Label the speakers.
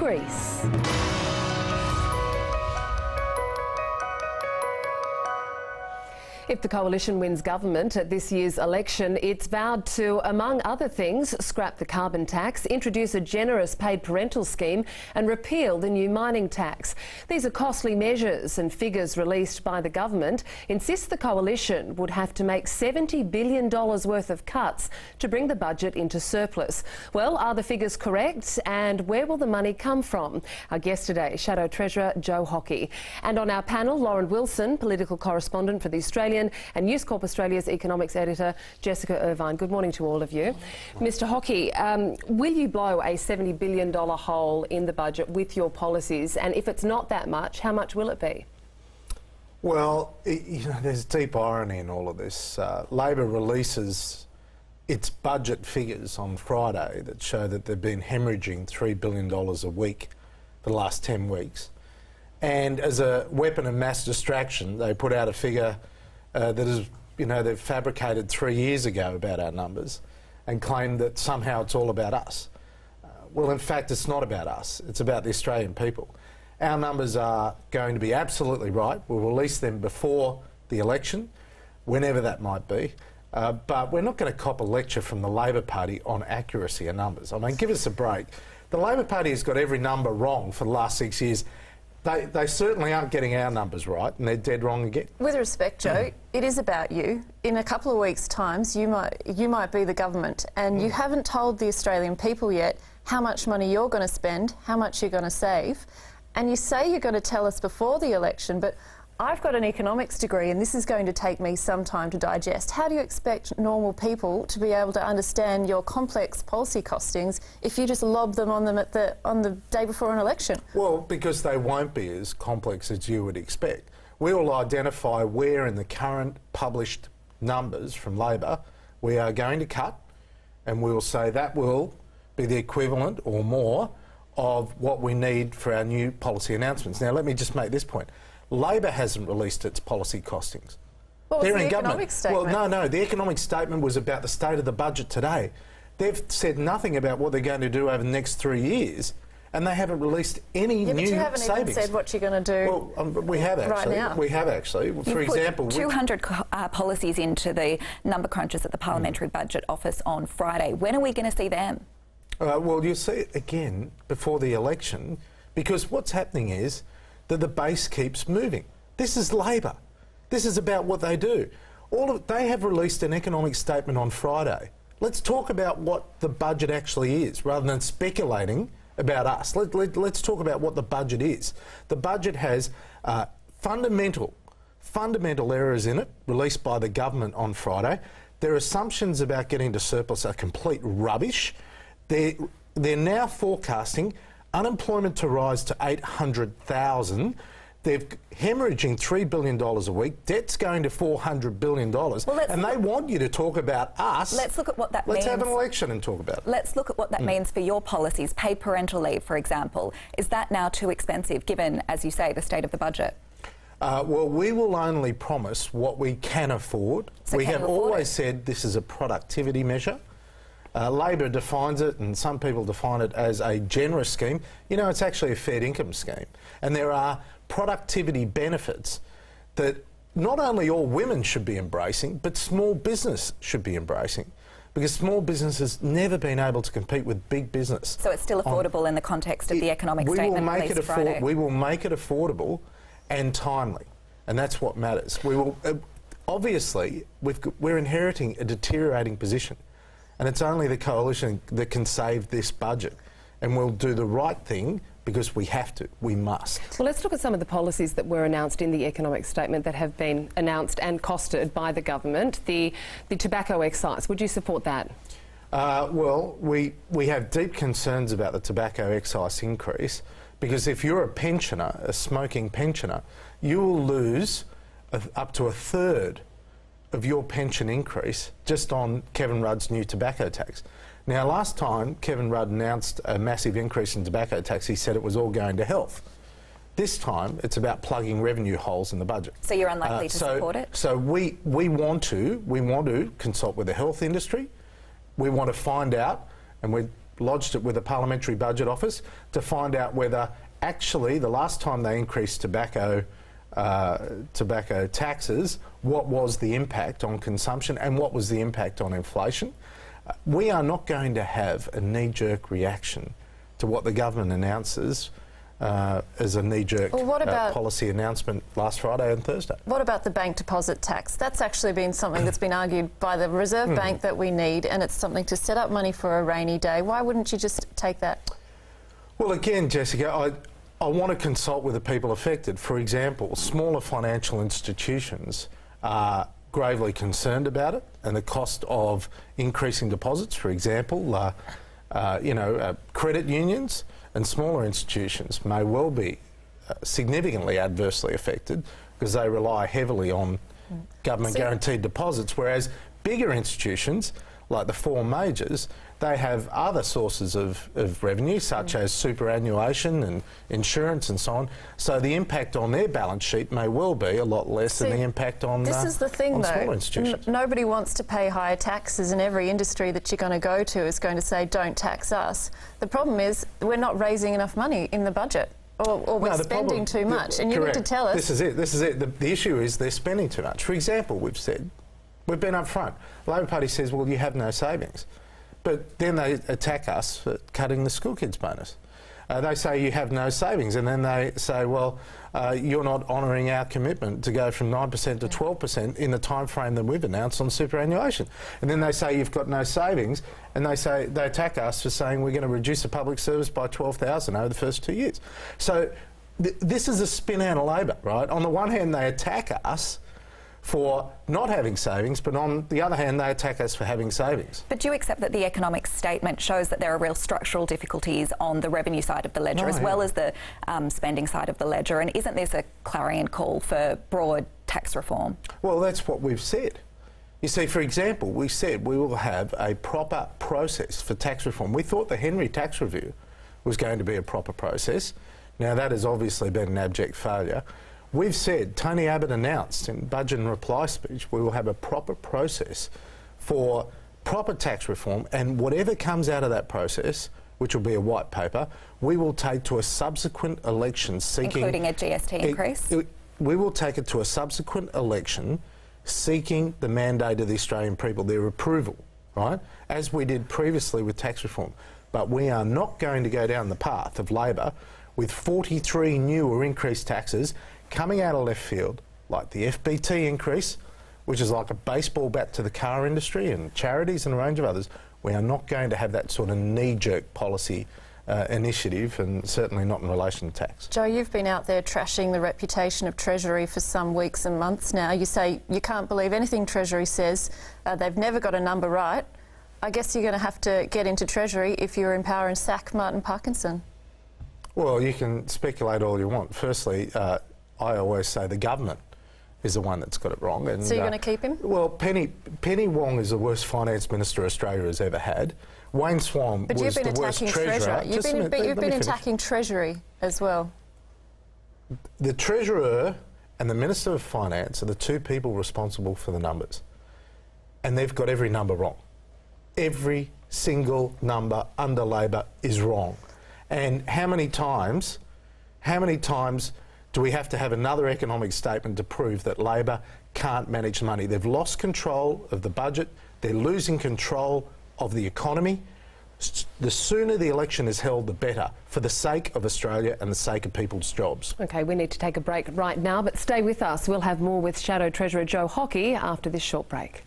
Speaker 1: Greece. If the coalition wins government at this year's election, it's vowed to, among other things, scrap the carbon tax, introduce a generous paid parental scheme and repeal the new mining tax. These are costly measures, and figures released by the government insist the coalition would have to make $70 billion worth of cuts to bring the budget into surplus. Well, are the figures correct, and where will the money come from? Our guest today, Shadow Treasurer Joe Hockey. And on our panel, Lauren Wilson, political correspondent for The Australian, and News Corp Australia's economics editor, Jessica Irvine. Good morning to all of you. Mr Hockey, will you blow a $70 billion hole in the budget with your policies? And if it's not that much, how much will it be?
Speaker 2: Well, there's deep irony in all of this. Labor releases its budget figures on Friday that show that they've been hemorrhaging $3 billion a week for the last 10 weeks. And as a weapon of mass distraction, they put out a figure that is, they've fabricated 3 years ago about our numbers and claimed that somehow it's all about us. Well, in fact, it's not about us. It's about the Australian people. Our numbers are going to be absolutely right. We'll release them before the election, whenever that might be. But we're not going to cop a lecture from the Labor Party on accuracy of numbers. I mean, give us a break. The Labor Party has got every number wrong for the last 6 years. They certainly aren't getting our numbers right, and they're dead wrong again.
Speaker 3: With respect, Joe, it is about you. In a couple of weeks' time, you might be the government, and you haven't told the Australian people yet how much money you're going to spend, how much you're going to save, and you say you're going to tell us before the election, but I've got an economics degree and this is going to take me some time to digest. How do you expect normal people to be able to understand your complex policy costings if you just lob them on the day before an election?
Speaker 2: Well, because they won't be as complex as you would expect. We will identify where in the current published numbers from Labor we are going to cut, and we will say that will be the equivalent or more of what we need for our new policy announcements. Now, let me just make this point. Labor hasn't released its policy costings.
Speaker 3: What was the economic statement?
Speaker 2: Well, no, the economic statement was about the state of the budget today. They've said nothing about what they're going to do over the next 3 years, and they haven't released any new savings.
Speaker 3: But you haven't even said what you're going to do.
Speaker 2: Well, we have actually.
Speaker 3: Right now.
Speaker 2: We have actually. For example,
Speaker 4: 200 policies into the number crunchers at the Parliamentary Budget Office on Friday. When are we going to see them?
Speaker 2: Well, you'll see it again before the election, because what's happening is that the base keeps moving. This is Labor. This is about what they do. They have released an economic statement on Friday. Let's talk about what the budget actually is, rather than speculating about us. Let's talk about what the budget is. The budget has fundamental errors in it, released by the government on Friday. Their assumptions about getting to surplus are complete rubbish. They're now forecasting unemployment to rise to 800,000. They're hemorrhaging $3 billion a week. Debt's going to $400 billion. And they want you to talk about us.
Speaker 4: Let's look at what that means.
Speaker 2: Let's have an election and talk about it.
Speaker 4: Let's look at what that means for your policies. Paid parental leave, for example. Is that now too expensive, given, as you say, the state of the budget?
Speaker 2: Well, we will only promise what we can afford.
Speaker 4: So
Speaker 2: we have always said this is a productivity measure. Labor defines it, and some people define it as a generous scheme. It's actually a fair income scheme. And there are productivity benefits that not only all women should be embracing, but small business should be embracing. Because small business has never been able to compete with big business.
Speaker 4: So it's still affordable in the context of the economic statement released Friday?
Speaker 2: We will make it affordable and timely. And that's what matters. We will, obviously, we're inheriting a deteriorating position. And it's only the coalition that can save this budget. And we'll do the right thing because we have to. We must.
Speaker 1: Well, let's look at some of the policies that were announced in the economic statement that have been announced and costed by the government. The tobacco excise, would you support that?
Speaker 2: Well, we have deep concerns about the tobacco excise increase, because if you're a pensioner, a smoking pensioner, you will lose up to a third of your pension increase just on Kevin Rudd's new tobacco tax. Now, last time Kevin Rudd announced a massive increase in tobacco tax, he said it was all going to health. This time, it's about plugging revenue holes in the budget.
Speaker 4: So you're unlikely to support it?
Speaker 2: So we want to consult with the health industry. We want to find out, and lodged it with the Parliamentary Budget Office to find out whether actually the last time they increased tobacco taxes, what was the impact on consumption and what was the impact on inflation. We are not going to have a knee-jerk reaction to what the government announces as a knee-jerk policy announcement last Friday and Thursday.
Speaker 3: What about the bank deposit tax? That's actually been something that's been argued by the Reserve Bank that we need, and it's something to set up money for a rainy day. Why wouldn't you just take that?
Speaker 2: Well, again, Jessica, I want to consult with the people affected. For example, smaller financial institutions are gravely concerned about it and the cost of increasing deposits. For example, credit unions and smaller institutions may well be significantly adversely affected because they rely heavily on government guaranteed deposits, whereas bigger institutions like the four majors, they have other sources of revenue such as superannuation and insurance and so on. So the impact on their balance sheet may well be a lot less than the impact on
Speaker 3: this is the thing, though.
Speaker 2: Smaller institutions.
Speaker 3: Nobody wants to pay higher taxes, and every industry that you're going to go to is going to say, don't tax us. The problem is we're not raising enough money in the budget. Or we're spending too much, and you need to tell us.
Speaker 2: This is it. The issue is they're spending too much. For example, we've been up front. The Labor Party says, well, you have no savings. But then they attack us for cutting the school kids bonus. They say you have no savings, and then they say, well, you're not honouring our commitment to go from 9% to 12% in the time frame that we've announced on superannuation. And then they say you've got no savings, and they attack us for saying we're going to reduce the public service by 12,000 over the first 2 years. So this is a spin out of Labor, right? On the one hand, they attack us for not having savings, but on the other hand, they attack us for having savings.
Speaker 4: But do you accept that the economic statement shows that there are real structural difficulties on the revenue side of the ledger as well as the spending side of the ledger? And isn't this a clarion call for broad tax reform?
Speaker 2: Well, that's what we've said. You see, for example, we said we will have a proper process for tax reform. We thought the Henry Tax Review was going to be a proper process. Now, that has obviously been an abject failure. We've said, Tony Abbott announced in budget and reply speech, we will have a proper process for proper tax reform, and whatever comes out of that process, which will be a white paper, we will take to a subsequent election seeking...
Speaker 4: Including a GST increase?
Speaker 2: We will take it to a subsequent election seeking the mandate of the Australian people, their approval, right? As we did previously with tax reform. But we are not going to go down the path of Labor with 43 new or increased taxes coming out of left field, like the FBT increase, which is like a baseball bat to the car industry and charities and a range of others. We are not going to have that sort of knee-jerk policy initiative, and certainly not in relation to tax.
Speaker 3: Joe, you've been out there trashing the reputation of Treasury for some weeks and months now. You say you can't believe anything Treasury says. They've never got a number right. I guess you're going to have to get into Treasury if you're in power and sack Martin Parkinson.
Speaker 2: Well, you can speculate all you want. Firstly, I always say the government is the one that's got it wrong. And,
Speaker 3: so you're going to keep him?
Speaker 2: Well, Penny Wong is the worst finance minister Australia has ever had. Wayne Swan was the worst treasurer.
Speaker 3: You've been attacking Treasury as well.
Speaker 2: The Treasurer and the Minister of Finance are the two people responsible for the numbers. And they've got every number wrong. Every single number under Labor is wrong. And how many times do we have to have another economic statement to prove that Labor can't manage money? They've lost control of the budget. They're losing control of the economy. The sooner the election is held, the better, for the sake of Australia and the sake of people's jobs.
Speaker 1: OK, we need to take a break right now, but stay with us. We'll have more with Shadow Treasurer Joe Hockey after this short break.